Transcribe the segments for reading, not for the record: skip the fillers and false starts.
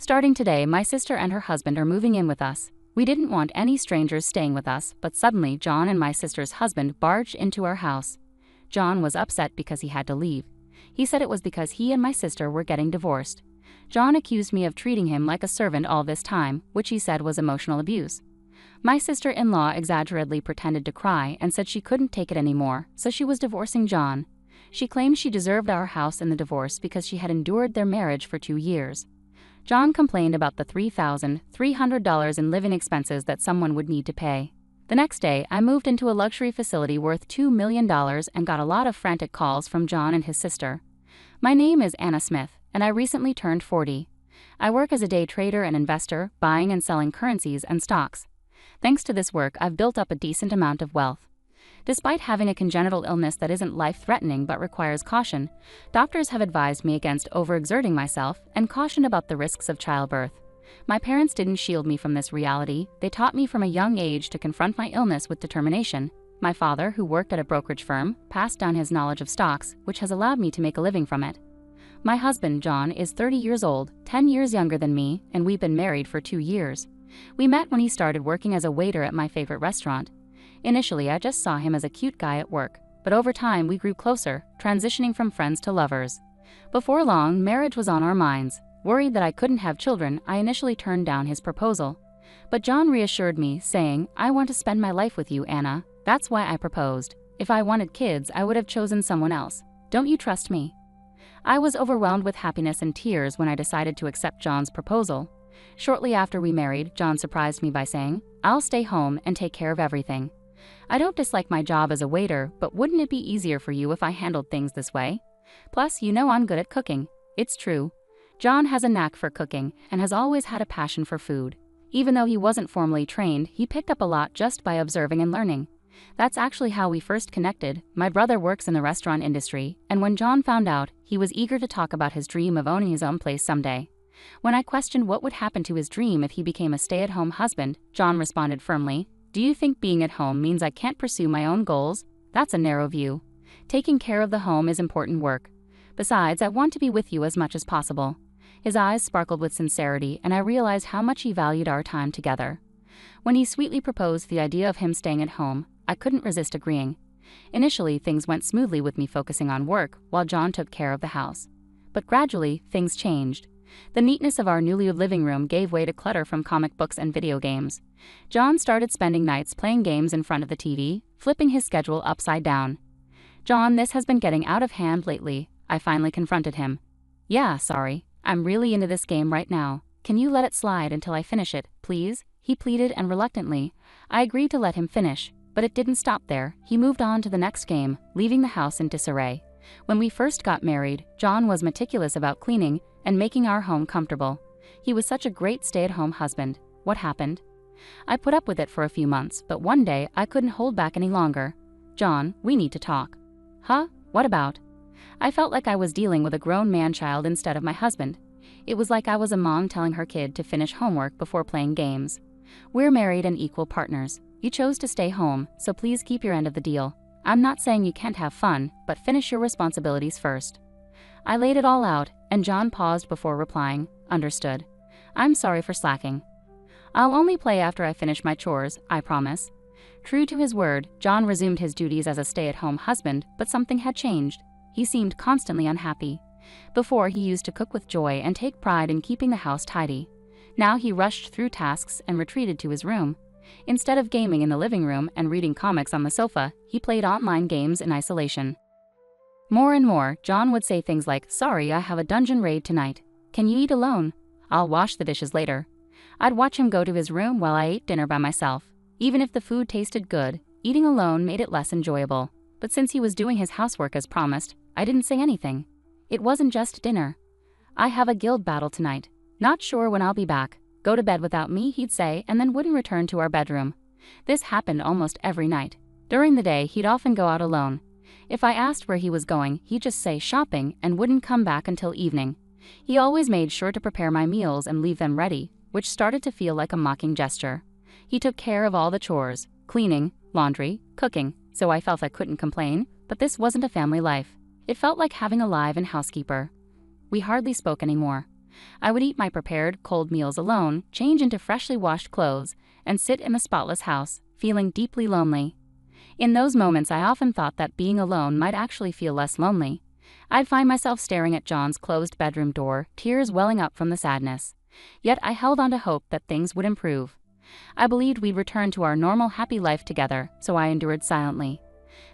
Starting today, my sister and her husband are moving in with us. We didn't want any strangers staying with us, but suddenly John and my sister's husband barged into our house. John was upset because he had to leave. He said it was because he and my sister were getting divorced. John accused me of treating him like a servant all this time, which he said was emotional abuse. My sister-in-law exaggeratedly pretended to cry and said she couldn't take it anymore, so she was divorcing John. She claimed she deserved our house in the divorce because she had endured their marriage for 2 years. John complained about the $3,300 in living expenses that someone would need to pay. The next day, I moved into a luxury facility worth $2 million and got a lot of frantic calls from John and his sister. My name is Anna Smith, and I recently turned 40. I work as a day trader and investor, buying and selling currencies and stocks. Thanks to this work, I've built up a decent amount of wealth. Despite having a congenital illness that isn't life-threatening but requires caution, doctors have advised me against overexerting myself and cautioned about the risks of childbirth. My parents didn't shield me from this reality. They taught me from a young age to confront my illness with determination. My father, who worked at a brokerage firm, passed down his knowledge of stocks, which has allowed me to make a living from it. My husband, John, is 30 years old, 10 years younger than me, and we've been married for 2 years. We met when he started working as a waiter at my favorite restaurant. Initially, I just saw him as a cute guy at work, but over time we grew closer, transitioning from friends to lovers. Before long, marriage was on our minds. Worried that I couldn't have children, I initially turned down his proposal. But John reassured me, saying, "I want to spend my life with you, Anna. That's why I proposed. If I wanted kids, I would have chosen someone else. Don't you trust me?" I was overwhelmed with happiness and tears when I decided to accept John's proposal. Shortly after we married, John surprised me by saying, "I'll stay home and take care of everything. I don't dislike my job as a waiter, but wouldn't it be easier for you if I handled things this way? Plus, you know I'm good at cooking." It's true. John has a knack for cooking and has always had a passion for food. Even though he wasn't formally trained, he picked up a lot just by observing and learning. That's actually how we first connected. My brother works in the restaurant industry, and when John found out, he was eager to talk about his dream of owning his own place someday. When I questioned what would happen to his dream if he became a stay-at-home husband, John responded firmly, "Do you think being at home means I can't pursue my own goals? That's a narrow view. Taking care of the home is important work. Besides, I want to be with you as much as possible." His eyes sparkled with sincerity, and I realized how much he valued our time together. When he sweetly proposed the idea of him staying at home, I couldn't resist agreeing. Initially, things went smoothly with me focusing on work while John took care of the house. But gradually, things changed. The neatness of our newly living room gave way to clutter from comic books and video games. John started spending nights playing games in front of the TV, flipping his schedule upside down. "John, this has been getting out of hand lately," I finally confronted him. "Yeah, sorry. I'm really into this game right now. Can you let it slide until I finish it, please?" he pleaded, and reluctantly, I agreed to let him finish. But it didn't stop there. He moved on to the next game, leaving the house in disarray. When we first got married, John was meticulous about cleaning and making our home comfortable. He was such a great stay-at-home husband. What happened? I put up with it for a few months, but one day I couldn't hold back any longer. "John, we need to talk." "Huh? What about?" I felt like I was dealing with a grown man-child instead of my husband. It was like I was a mom telling her kid to finish homework before playing games. "We're married and equal partners. You chose to stay home, so please keep your end of the deal. I'm not saying you can't have fun, but finish your responsibilities first." I laid it all out, and John paused before replying, "Understood. I'm sorry for slacking. I'll only play after I finish my chores, I promise." True to his word, John resumed his duties as a stay-at-home husband, but something had changed. He seemed constantly unhappy. Before, he used to cook with joy and take pride in keeping the house tidy. Now he rushed through tasks and retreated to his room. Instead of gaming in the living room and reading comics on the sofa, he played online games in isolation. More and more, John would say things like, "Sorry, I have a dungeon raid tonight. Can you eat alone? I'll wash the dishes later." I'd watch him go to his room while I ate dinner by myself. Even if the food tasted good, eating alone made it less enjoyable. But since he was doing his housework as promised, I didn't say anything. It wasn't just dinner. "I have a guild battle tonight. Not sure when I'll be back. Go to bed without me," he'd say, and then wouldn't return to our bedroom. This happened almost every night. During the day, he'd often go out alone. If I asked where he was going, he'd just say shopping and wouldn't come back until evening. He always made sure to prepare my meals and leave them ready, which started to feel like a mocking gesture. He took care of all the chores, cleaning, laundry, cooking, so I felt I couldn't complain, but this wasn't a family life. It felt like having a live-in housekeeper. We hardly spoke anymore. I would eat my prepared, cold meals alone, change into freshly washed clothes, and sit in the spotless house, feeling deeply lonely. In those moments, I often thought that being alone might actually feel less lonely. I'd find myself staring at John's closed bedroom door, tears welling up from the sadness. Yet I held on to hope that things would improve. I believed we'd return to our normal happy life together, so I endured silently.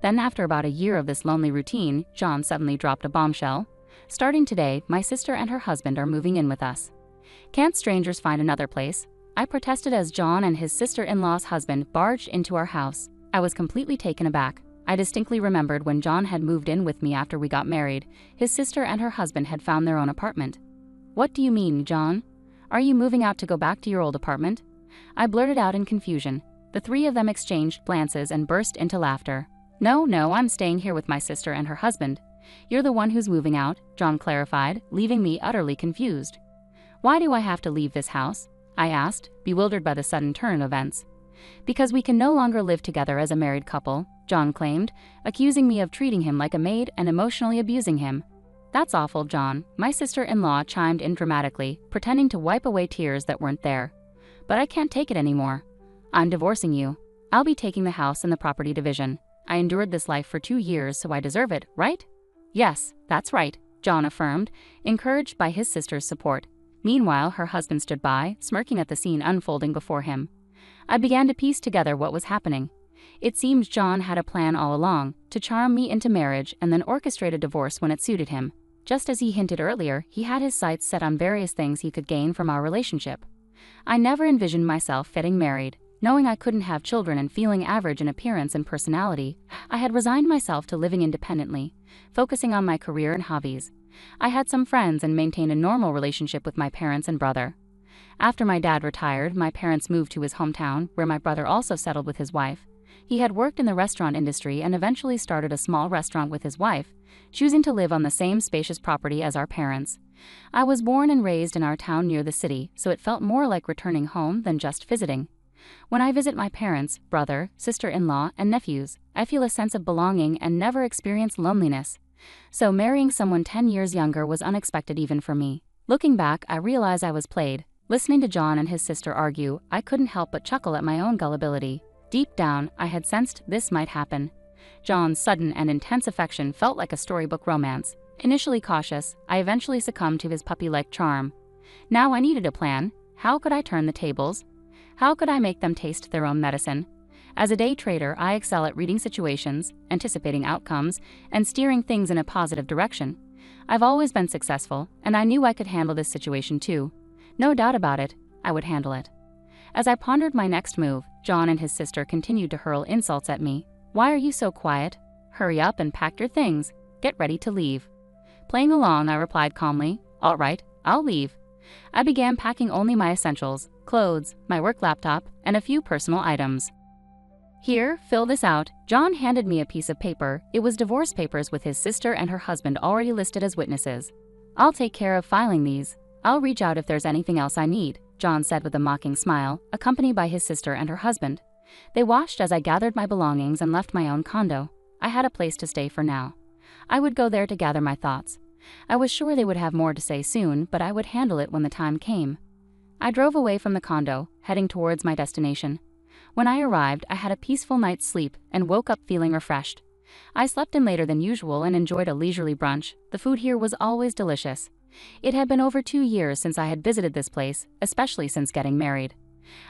Then, after about a year of this lonely routine, John suddenly dropped a bombshell. Starting today, my sister and her husband are moving in with us. Can't strangers find another place? I protested as John and his sister-in-law's husband barged into our house. I was completely taken aback. I distinctly remembered when John had moved in with me after we got married, his sister and her husband had found their own apartment. "What do you mean, John? Are you moving out to go back to your old apartment?" I blurted out in confusion. The three of them exchanged glances and burst into laughter. No, I'm staying here with my sister and her husband." "You're the one who's moving out," John clarified, leaving me utterly confused. "Why do I have to leave this house?" I asked, bewildered by the sudden turn of events. "Because we can no longer live together as a married couple," John claimed, accusing me of treating him like a maid and emotionally abusing him. "That's awful, John," my sister-in-law chimed in dramatically, pretending to wipe away tears that weren't there. "But I can't take it anymore. I'm divorcing you. I'll be taking the house and the property division. I endured this life for 2 years, so I deserve it, right?" "Yes, that's right," John affirmed, encouraged by his sister's support. Meanwhile, her husband stood by, smirking at the scene unfolding before him. I began to piece together what was happening. It seems John had a plan all along, to charm me into marriage and then orchestrate a divorce when it suited him. Just as he hinted earlier, he had his sights set on various things he could gain from our relationship. I never envisioned myself getting married. Knowing I couldn't have children and feeling average in appearance and personality, I had resigned myself to living independently, focusing on my career and hobbies. I had some friends and maintained a normal relationship with my parents and brother. After my dad retired, my parents moved to his hometown, where my brother also settled with his wife. He had worked in the restaurant industry and eventually started a small restaurant with his wife, choosing to live on the same spacious property as our parents. I was born and raised in our town near the city, so it felt more like returning home than just visiting. When I visit my parents, brother, sister-in-law, and nephews, I feel a sense of belonging and never experience loneliness. So marrying someone 10 years younger was unexpected even for me. Looking back, I realize I was played. Listening to John and his sister argue, I couldn't help but chuckle at my own gullibility. Deep down, I had sensed this might happen. John's sudden and intense affection felt like a storybook romance. Initially cautious, I eventually succumbed to his puppy-like charm. Now I needed a plan. How could I turn the tables? How could I make them taste their own medicine? As a day trader, I excel at reading situations, anticipating outcomes, and steering things in a positive direction. I've always been successful, and I knew I could handle this situation too. No doubt about it, I would handle it. As I pondered my next move, John and his sister continued to hurl insults at me. "Why are you so quiet? Hurry up and pack your things. Get ready to leave." Playing along, I replied calmly, "All right, I'll leave." I began packing only my essentials, clothes, my work laptop, and a few personal items. "Here, fill this out." John handed me a piece of paper. It was divorce papers with his sister and her husband already listed as witnesses. "I'll take care of filing these. I'll reach out if there's anything else I need," John said with a mocking smile, accompanied by his sister and her husband. They watched as I gathered my belongings and left my own condo. I had a place to stay for now. I would go there to gather my thoughts. I was sure they would have more to say soon, but I would handle it when the time came. I drove away from the condo, heading towards my destination. When I arrived, I had a peaceful night's sleep and woke up feeling refreshed. I slept in later than usual and enjoyed a leisurely brunch. The food here was always delicious. It had been over 2 years since I had visited this place, especially since getting married.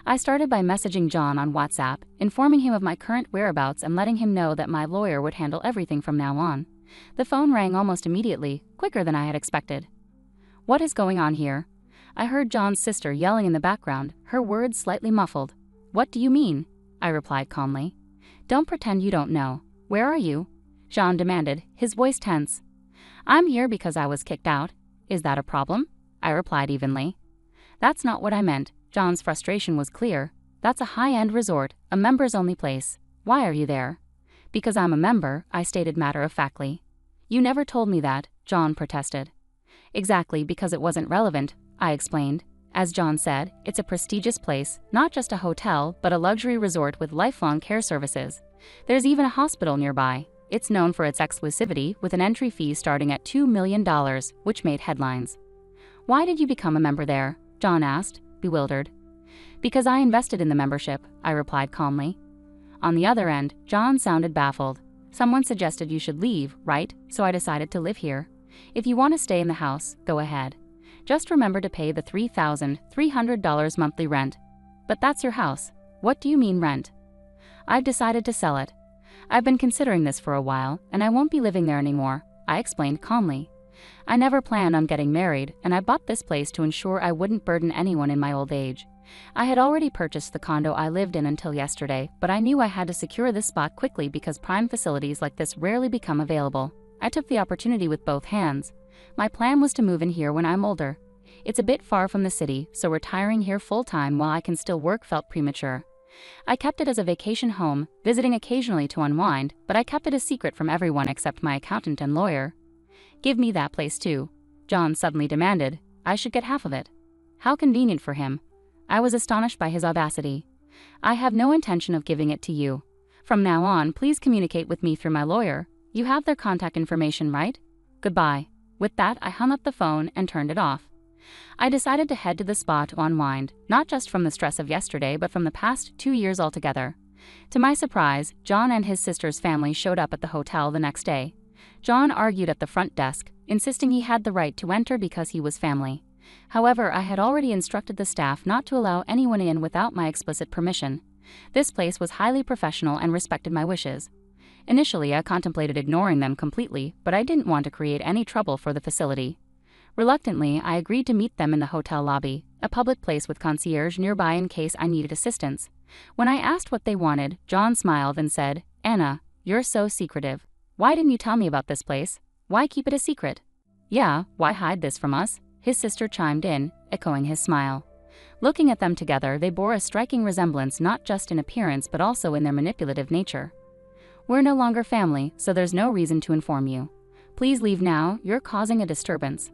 I started by messaging John on WhatsApp, informing him of my current whereabouts and letting him know that my lawyer would handle everything from now on. The phone rang almost immediately, quicker than I had expected. "What is going on here?" I heard John's sister yelling in the background, her words slightly muffled. "What do you mean?" I replied calmly. "Don't pretend you don't know. Where are you?" John demanded, his voice tense. "I'm here because I was kicked out. Is that a problem?" I replied evenly. "That's not what I meant." John's frustration was clear. "That's a high-end resort, a members-only place. Why are you there?" "Because I'm a member," I stated matter-of-factly. "You never told me that," John protested. "Exactly, because it wasn't relevant," I explained. As John said, it's a prestigious place, not just a hotel, but a luxury resort with lifelong care services. There's even a hospital nearby. It's known for its exclusivity, with an entry fee starting at $2 million, which made headlines. Why did you become a member there? John asked, bewildered. Because I invested in the membership, I replied calmly. On the other end, John sounded baffled. Someone suggested you should leave, right? So I decided to live here. If you want to stay in the house, go ahead. Just remember to pay the $3,300 monthly rent. But that's your house. What do you mean rent? I've decided to sell it. I've been considering this for a while, and I won't be living there anymore, I explained calmly. I never planned on getting married, and I bought this place to ensure I wouldn't burden anyone in my old age. I had already purchased the condo I lived in until yesterday, but I knew I had to secure this spot quickly because prime facilities like this rarely become available. I took the opportunity with both hands. My plan was to move in here when I'm older. It's a bit far from the city, so retiring here full-time while I can still work felt premature. I kept it as a vacation home, visiting occasionally to unwind, but I kept it a secret from everyone except my accountant and lawyer. Give me that place too, John suddenly demanded. I should get half of it. How convenient for him. I was astonished by his audacity. I have no intention of giving it to you. From now on, please communicate with me through my lawyer. You have their contact information, right? Goodbye. With that, I hung up the phone and turned it off. I decided to head to the spa to unwind, not just from the stress of yesterday, but from the past 2 years altogether. To my surprise, John and his sister's family showed up at the hotel the next day. John argued at the front desk, insisting he had the right to enter because he was family. However, I had already instructed the staff not to allow anyone in without my explicit permission. This place was highly professional and respected my wishes. Initially, I contemplated ignoring them completely, but I didn't want to create any trouble for the facility. Reluctantly, I agreed to meet them in the hotel lobby, a public place with concierge nearby in case I needed assistance. When I asked what they wanted, John smiled and said, "Anna, you're so secretive. Why didn't you tell me about this place? Why keep it a secret?" "Yeah, why hide this from us?" his sister chimed in, echoing his smile. Looking at them together, they bore a striking resemblance not just in appearance but also in their manipulative nature. "We're no longer family, so there's no reason to inform you. Please leave now, you're causing a disturbance."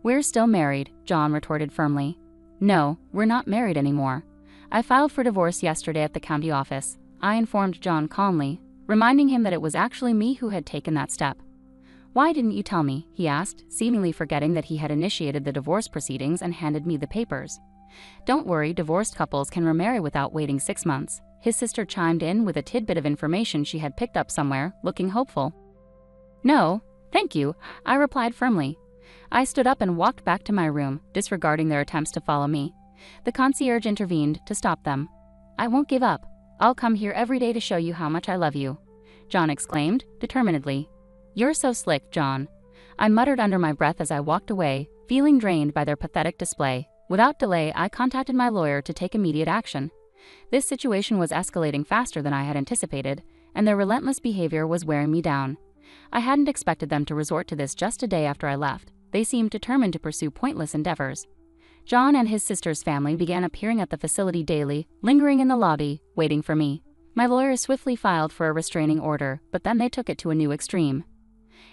"We're still married," John retorted firmly. "No, we're not married anymore. I filed for divorce yesterday at the county office," I informed John calmly, reminding him that it was actually me who had taken that step. "Why didn't you tell me?" he asked, seemingly forgetting that he had initiated the divorce proceedings and handed me the papers. "Don't worry, divorced couples can remarry without waiting 6 months," his sister chimed in with a tidbit of information she had picked up somewhere, looking hopeful. "No, thank you," I replied firmly. I stood up and walked back to my room, disregarding their attempts to follow me. The concierge intervened to stop them. "I won't give up. I'll come here every day to show you how much I love you," John exclaimed, determinedly. "You're so slick, John," I muttered under my breath as I walked away, feeling drained by their pathetic display. Without delay, I contacted my lawyer to take immediate action. This situation was escalating faster than I had anticipated, and their relentless behavior was wearing me down. I hadn't expected them to resort to this just a day after I left. They seemed determined to pursue pointless endeavors. John and his sister's family began appearing at the facility daily, lingering in the lobby, waiting for me. My lawyer swiftly filed for a restraining order, but then they took it to a new extreme.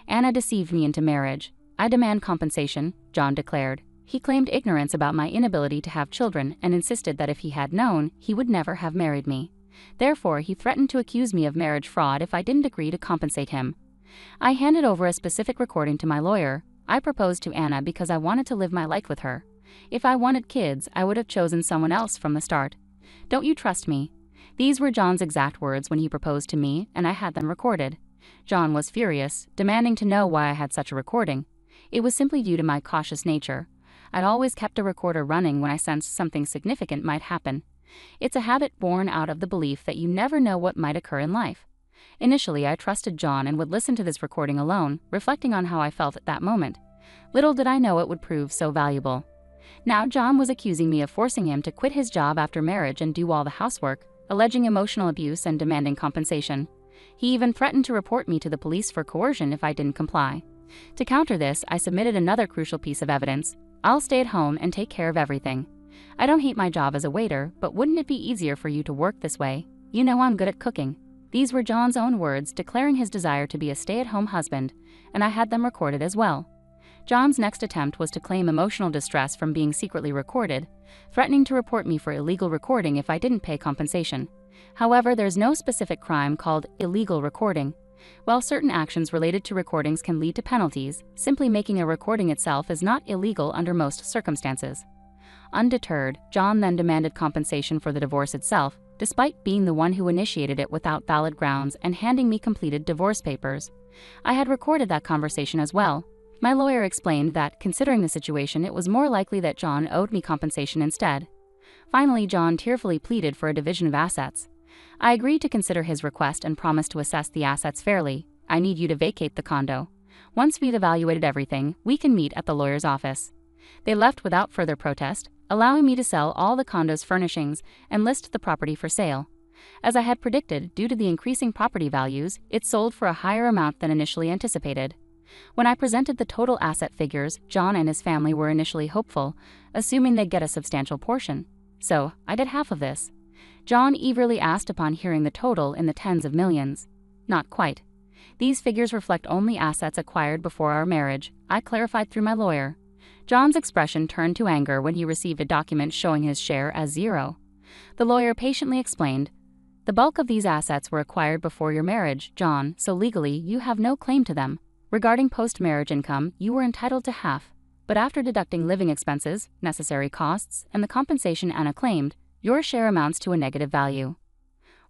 "Anna deceived me into marriage. I demand compensation," John declared. He claimed ignorance about my inability to have children and insisted that if he had known, he would never have married me. Therefore, he threatened to accuse me of marriage fraud if I didn't agree to compensate him. I handed over a specific recording to my lawyer. I proposed to Anna because I wanted to live my life with her. If I wanted kids, I would have chosen someone else from the start. "Don't you trust me?" These were John's exact words when he proposed to me, and I had them recorded. John was furious, demanding to know why I had such a recording. It was simply due to my cautious nature. I'd always kept a recorder running when I sensed something significant might happen. It's a habit born out of the belief that you never know what might occur in life. Initially, I trusted John and would listen to this recording alone, reflecting on how I felt at that moment. Little did I know it would prove so valuable. Now John was accusing me of forcing him to quit his job after marriage and do all the housework, alleging emotional abuse and demanding compensation. He even threatened to report me to the police for coercion if I didn't comply. To counter this, I submitted another crucial piece of evidence. "I'll stay at home and take care of everything. I don't hate my job as a waiter, but wouldn't it be easier for you to work this way? You know I'm good at cooking." These were John's own words, declaring his desire to be a stay-at-home husband, and I had them recorded as well. John's next attempt was to claim emotional distress from being secretly recorded, threatening to report me for illegal recording if I didn't pay compensation. However, there's no specific crime called illegal recording. While certain actions related to recordings can lead to penalties, simply making a recording itself is not illegal under most circumstances. Undeterred, John then demanded compensation for the divorce itself, despite being the one who initiated it without valid grounds and handing me completed divorce papers. I had recorded that conversation as well. My lawyer explained that, considering the situation, it was more likely that John owed me compensation instead. Finally, John tearfully pleaded for a division of assets. I agreed to consider his request and promised to assess the assets fairly. I need you to vacate the condo. Once we've evaluated everything, we can meet at the lawyer's office. They left without further protest, allowing me to sell all the condo's furnishings and list the property for sale. As I had predicted, due to the increasing property values, it sold for a higher amount than initially anticipated. When I presented the total asset figures, John and his family were initially hopeful, assuming they'd get a substantial portion. So, I did half of this. John eagerly asked upon hearing the total in the tens of millions. Not quite. These figures reflect only assets acquired before our marriage, I clarified through my lawyer. John's expression turned to anger when he received a document showing his share as zero. The lawyer patiently explained, "The bulk of these assets were acquired before your marriage, John, so legally you have no claim to them. Regarding post-marriage income, you were entitled to half, but after deducting living expenses, necessary costs, and the compensation Anna claimed, your share amounts to a negative value."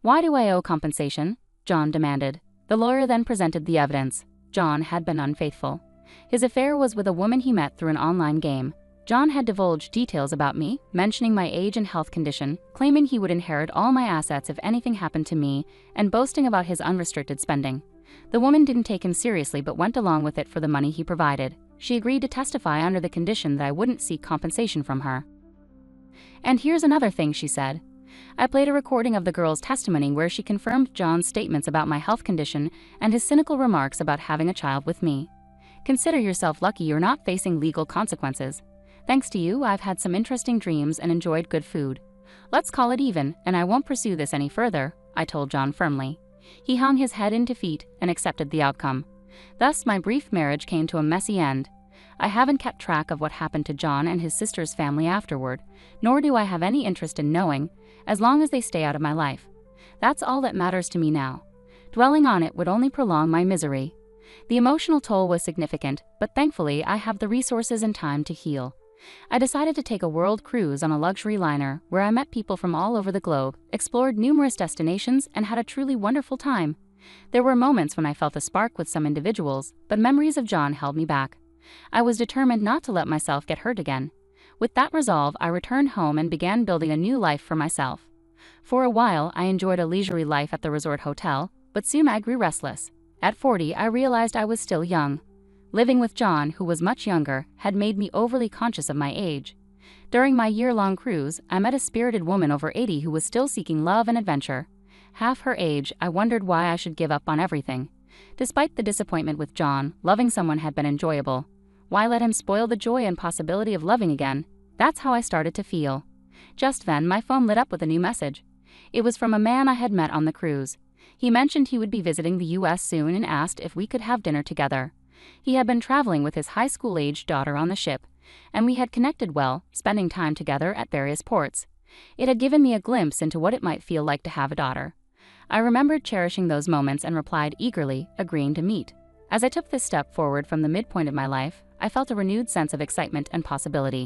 "Why do I owe compensation?" John demanded. The lawyer then presented the evidence. John had been unfaithful. His affair was with a woman he met through an online game. John had divulged details about me, mentioning my age and health condition, claiming he would inherit all my assets if anything happened to me, and boasting about his unrestricted spending. The woman didn't take him seriously but went along with it for the money he provided. She agreed to testify under the condition that I wouldn't seek compensation from her. "And here's another thing," she said. I played a recording of the girl's testimony where she confirmed John's statements about my health condition and his cynical remarks about having a child with me. "Consider yourself lucky you're not facing legal consequences. Thanks to you, I've had some interesting dreams and enjoyed good food. Let's call it even, and I won't pursue this any further," I told John firmly. He hung his head in defeat and accepted the outcome. Thus, my brief marriage came to a messy end. I haven't kept track of what happened to John and his sister's family afterward, nor do I have any interest in knowing, as long as they stay out of my life. That's all that matters to me now. Dwelling on it would only prolong my misery. The emotional toll was significant, but thankfully I have the resources and time to heal. I decided to take a world cruise on a luxury liner where I met people from all over the globe, explored numerous destinations, and had a truly wonderful time. There were moments when I felt a spark with some individuals, but memories of John held me back. I was determined not to let myself get hurt again. With that resolve, I returned home and began building a new life for myself. For a while, I enjoyed a leisurely life at the resort hotel, but soon I grew restless. At 40, I realized I was still young. Living with John, who was much younger, had made me overly conscious of my age. During my year-long cruise, I met a spirited woman over 80 who was still seeking love and adventure. Half her age, I wondered why I should give up on everything. Despite the disappointment with John, loving someone had been enjoyable. Why let him spoil the joy and possibility of loving again? That's how I started to feel. Just then, my phone lit up with a new message. It was from a man I had met on the cruise. He mentioned he would be visiting the U.S. soon and asked if we could have dinner together. He had been traveling with his high school-aged daughter on the ship, and we had connected well, spending time together at various ports. It had given me a glimpse into what it might feel like to have a daughter. I remembered cherishing those moments and replied eagerly, agreeing to meet. As I took this step forward from the midpoint of my life, I felt a renewed sense of excitement and possibility.